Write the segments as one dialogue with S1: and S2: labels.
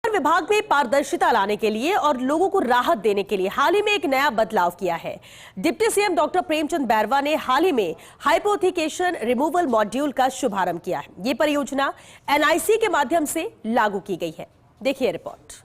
S1: विभाग में पारदर्शिता लाने के लिए और लोगों को राहत देने के लिए हाल ही में एक नया बदलाव किया है। Deputy CM doctor Premchand Bairwa ने हाल ही में हाइपोथिकेशन रिमूवल मॉड्यूल का शुभारंभ किया है। ये परियोजना एनआईसी के माध्यम से लागू की गई है। देखिए रिपोर्ट।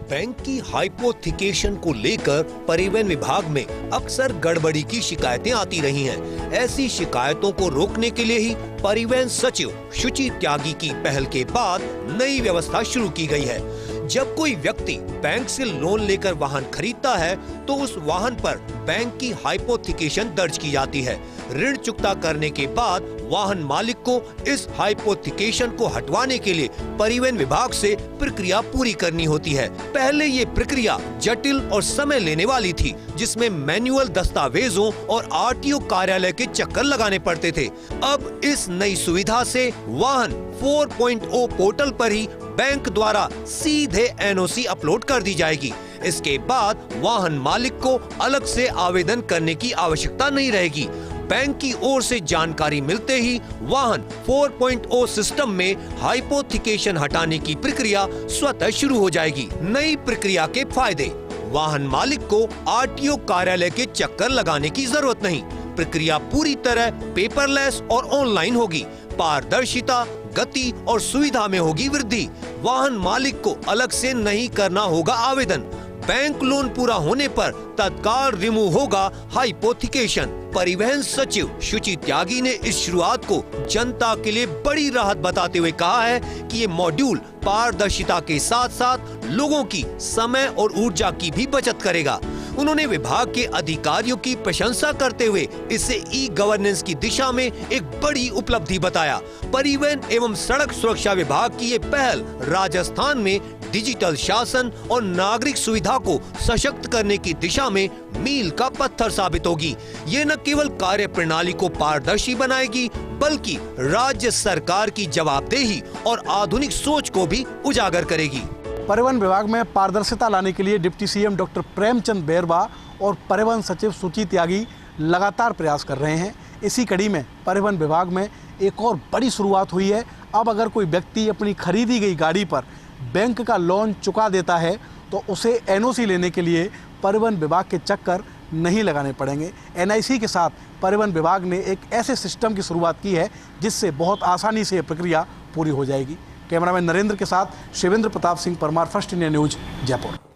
S2: बैंक की हाइपोथिकेशन को लेकर परिवहन विभाग में अक्सर गड़बड़ी की शिकायतें आती रही हैं। ऐसी शिकायतों को रोकने के लिए ही परिवहन सचिव शुचि त्यागी की पहल के बाद नई व्यवस्था शुरू की गई है। जब कोई व्यक्ति बैंक से लोन लेकर वाहन खरीदता है तो उस वाहन पर बैंक की हाइपोथिकेशन दर्ज की जाती है। ऋण चुकता करने के बाद वाहन मालिक को इस हाइपोथिकेशन को हटवाने के लिए परिवहन विभाग से प्रक्रिया पूरी करनी होती है। पहले ये प्रक्रिया जटिल और समय लेने वाली थी, जिसमें मैनुअल दस्तावेजों और आरटीओ कार्यालय के चक्कर लगाने पड़ते थे। अब इस नई सुविधा से वाहन 4.0 पोर्टल पर ही बैंक द्वारा सीधे एनओसी अपलोड कर दी जाएगी। इसके बाद वाहन मालिक को अलग से आवेदन करने की आवश्यकता नहीं रहेगी। बैंक की ओर से जानकारी मिलते ही वाहन 4.0 सिस्टम में हाइपोथिकेशन हटाने की प्रक्रिया स्वतः शुरू हो जाएगी। नई प्रक्रिया के फायदे: वाहन मालिक को आरटीओ कार्यालय के चक्कर लगाने की जरूरत नहीं। प्रक्रिया पूरी तरह पेपरलेस और ऑनलाइन होगी। पारदर्शिता, गति और सुविधा में होगी वृद्धि। वाहन मालिक को अलग से नहीं करना होगा आवेदन। बैंक लोन पूरा होने पर तत्काल रिमूव होगा हाइपोथिकेशन। परिवहन सचिव शुचि त्यागी ने इस शुरुआत को जनता के लिए बड़ी राहत बताते हुए कहा है कि ये मॉड्यूल पारदर्शिता के साथ साथ लोगों की समय और ऊर्जा की भी बचत करेगा। उन्होंने विभाग के अधिकारियों की प्रशंसा करते हुए इसे ई गवर्नेंस की दिशा में एक बड़ी उपलब्धि बताया। परिवहन एवं सड़क सुरक्षा विभाग की ये पहल राजस्थान में डिजिटल शासन और नागरिक सुविधा को सशक्त करने की दिशा में मील का पत्थर साबित होगी। ये न केवल कार्य प्रणाली को पारदर्शी बनाएगी, बल्कि राज्य सरकार की जवाबदेही और आधुनिक सोच को भी उजागर करेगी।
S3: परिवहन विभाग में पारदर्शिता लाने के लिए deputy CM doctor Premchand Bairwa और परिवहन सचिव शुचि त्यागी लगातार प्रयास कर रहे हैं। इसी कड़ी में परिवहन विभाग में एक और बड़ी शुरुआत हुई है। अब अगर कोई व्यक्ति अपनी खरीदी गई गाड़ी पर बैंक का लोन चुका देता है तो उसे एनओसी लेने के लिए परिवहन विभाग के चक्कर नहीं लगाने पड़ेंगे। एनआईसी के साथ परिवहन विभाग ने एक ऐसे सिस्टम की शुरुआत की है जिससे बहुत आसानी से प्रक्रिया पूरी हो जाएगी। कैमरामैन नरेंद्र के साथ Shivendra Pratap Singh Parmar, first India news, Jaipur.